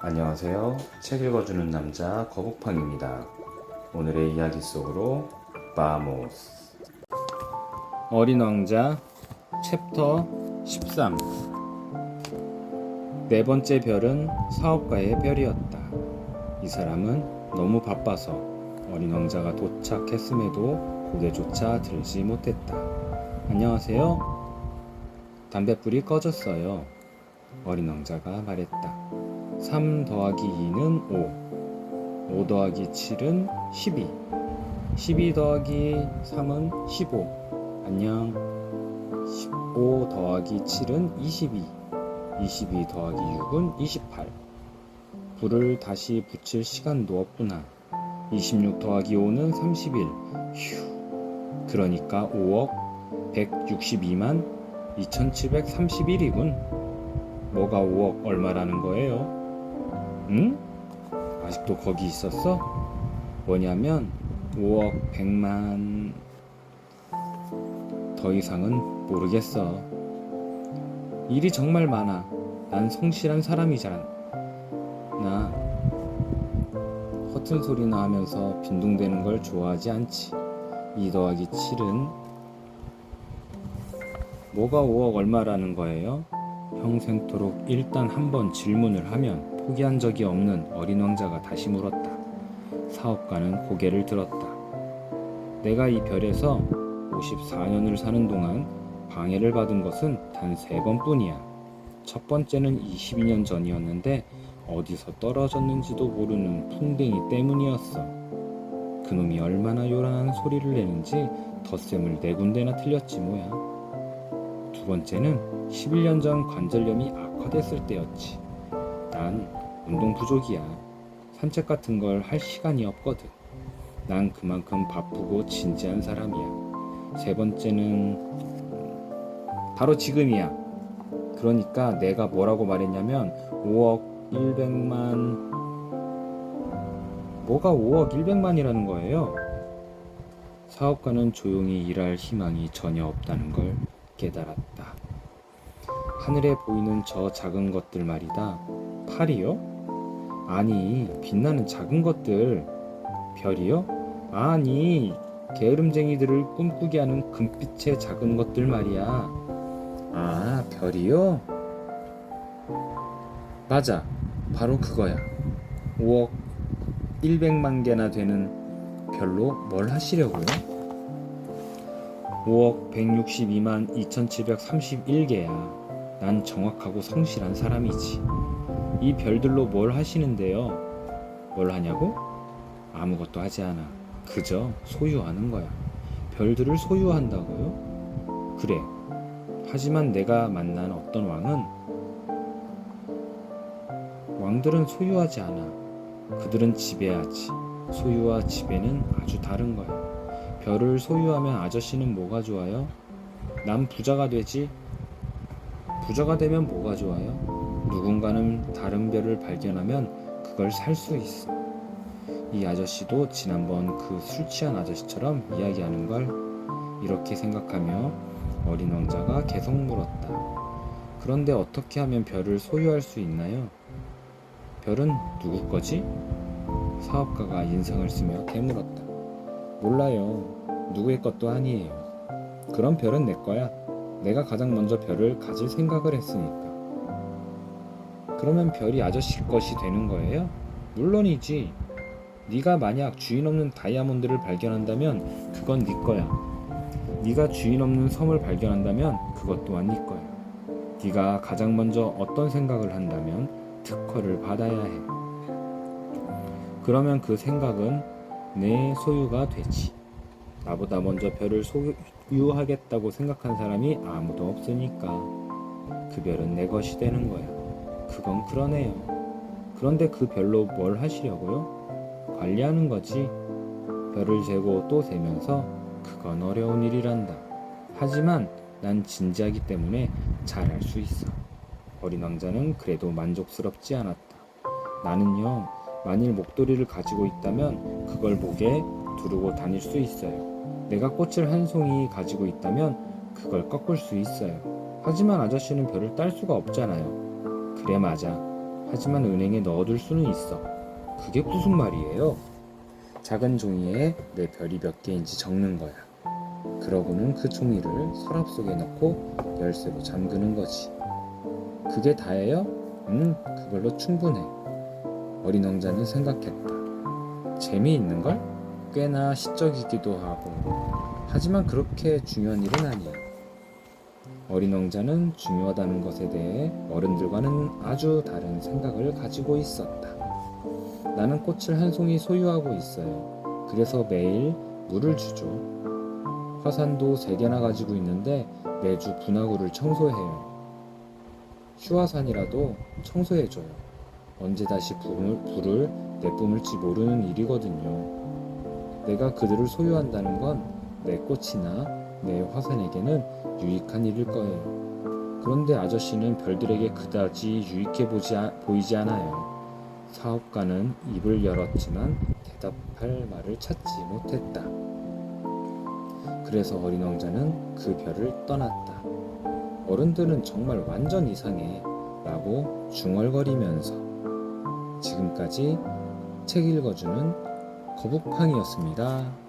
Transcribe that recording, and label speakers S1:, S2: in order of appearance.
S1: 안녕하세요. 책 읽어주는 남자 거북팡입니다. 오늘의 이야기 속으로 바모스. 어린 왕자 챕터 13. 네 번째 별은 사업가의 별이었다. 이 사람은 너무 바빠서 어린 왕자가 도착했음에도 고개조차 들지 못했다. 안녕하세요. 담뱃불이 꺼졌어요. 어린 왕자가 말했다. 3 더하기 2는 5, 5 더하기 7은 12, 12 더하기 3은 15, 안녕. 15 더하기 7은 22, 22 더하기 6은 28. 불을 다시 붙일 시간도 없구나. 26 더하기 5는 31. 휴. 그러니까 5억 162만 2731이군. 뭐가 5억 얼마라는 거예요? 응? 아직도 거기 있었어? 뭐냐면 5억 100만... 더 이상은 모르겠어. 일이 정말 많아. 난 성실한 사람이잖아. 나 허튼 소리나 하면서 빈둥대는 걸 좋아하지 않지. 2 더하기 7은 뭐가 5억 얼마라는 거예요? 평생토록 일단 한번 질문을 하면 포기한 적이 없는 어린 왕자가 다시 물었다. 사업가는 고개를 들었다. 내가 이 별에서 54년을 사는 동안 방해를 받은 것은 단 3번뿐이야. 첫 번째는 22년 전이었는데 어디서 떨어졌는지도 모르는 풍뎅이 때문이었어. 그놈이 얼마나 요란한 소리를 내는지 덧셈을 4군데나 틀렸지 뭐야. 두 번째는 11년 전 관절염이 악화됐을 때였지. 난 운동 부족이야. 산책 같은 걸 할 시간이 없거든. 난 그만큼 바쁘고 진지한 사람이야. 세 번째는 바로 지금이야. 그러니까 내가 뭐라고 말했냐면 5억 100만... 뭐가 5억 100만이라는 거예요? 사업가는 조용히 일할 희망이 전혀 없다는 걸 깨달았다. 하늘에 보이는 저 작은 것들 말이다. 팔이요? 아니, 빛나는 작은 것들. 별이요? 아니, 게으름쟁이들을 꿈꾸게 하는 금빛의 작은 것들 말이야. 아, 별이요? 맞아, 바로 그거야. 5억 100만 개나 되는 별로 뭘 하시려고요? 5억 162만 2731개야. 난 정확하고 성실한 사람이지. 이 별들로 뭘 하시는데요? 뭘 하냐고? 아무것도 하지 않아. 그저 소유하는 거야. 별들을 소유한다고요? 그래. 하지만 내가 만난 어떤 왕들은 소유하지 않아. 그들은 지배하지. 소유와 지배는 아주 다른 거야. 별을 소유하면 아저씨는 뭐가 좋아요? 난 부자가 되지. 부자가 되면 뭐가 좋아요? 누군가는 다른 별을 발견하면 그걸 살 수 있어. 이 아저씨도 지난번 그 술 취한 아저씨처럼 이야기하는 걸 이렇게 생각하며 어린 왕자가 계속 물었다. 그런데 어떻게 하면 별을 소유할 수 있나요? 별은 누구 거지? 사업가가 인상을 쓰며 되물었다. 몰라요. 누구의 것도 아니에요. 그럼 별은 내 거야. 내가 가장 먼저 별을 가질 생각을 했으니까. 그러면 별이 아저씨 것이 되는 거예요? 물론이지. 네가 만약 주인 없는 다이아몬드를 발견한다면 그건 네 거야. 네가 주인 없는 섬을 발견한다면 그것 또한 네 거야. 네가 가장 먼저 어떤 생각을 한다면 특허를 받아야 해. 그러면 그 생각은 내 소유가 되지. 나보다 먼저 별을 소유하겠다고 생각한 사람이 아무도 없으니까 그 별은 내 것이 되는 거야. 그건 그러네요. 그런데 그 별로 뭘 하시려고요? 관리하는 거지. 별을 재고 또 재면서 그건 어려운 일이란다. 하지만 난 진지하기 때문에 잘할 수 있어. 어린 왕자는 그래도 만족스럽지 않았다. 나는요, 만일 목도리를 가지고 있다면 그걸 목에 두르고 다닐 수 있어요. 내가 꽃을 한 송이 가지고 있다면 그걸 꺾을 수 있어요. 하지만 아저씨는 별을 딸 수가 없잖아요. 그래, 맞아. 하지만 은행에 넣어둘 수는 있어. 그게 무슨 말이에요? 작은 종이에 내 별이 몇 개인지 적는 거야. 그러고는 그 종이를 서랍 속에 넣고 열쇠로 잠그는 거지. 그게 다예요? 그걸로 충분해. 어린 왕자는 생각했다. 재미있는걸? 꽤나 시적이기도 하고. 하지만 그렇게 중요한 일은 아니야. 어린 왕자는 중요하다는 것에 대해 어른들과는 아주 다른 생각을 가지고 있었다. 나는 꽃을 한 송이 소유하고 있어요. 그래서 매일 물을 주죠. 화산도 3개나 가지고 있는데 매주 분화구를 청소해요. 휴화산이라도 청소해줘요. 언제 다시 불을 내뿜을지 모르는 일이거든요. 내가 그들을 소유한다는 건 내 꽃이나 내 화산에게는 유익한 일일 거예요. 그런데 아저씨는 별들에게 그다지 유익해 보이지 않아요. 사업가는 입을 열었지만 대답할 말을 찾지 못했다. 그래서 어린 왕자는 그 별을 떠났다. 어른들은 정말 완전 이상해 라고 중얼거리면서. 지금까지 책 읽어주는 거북팡이었습니다.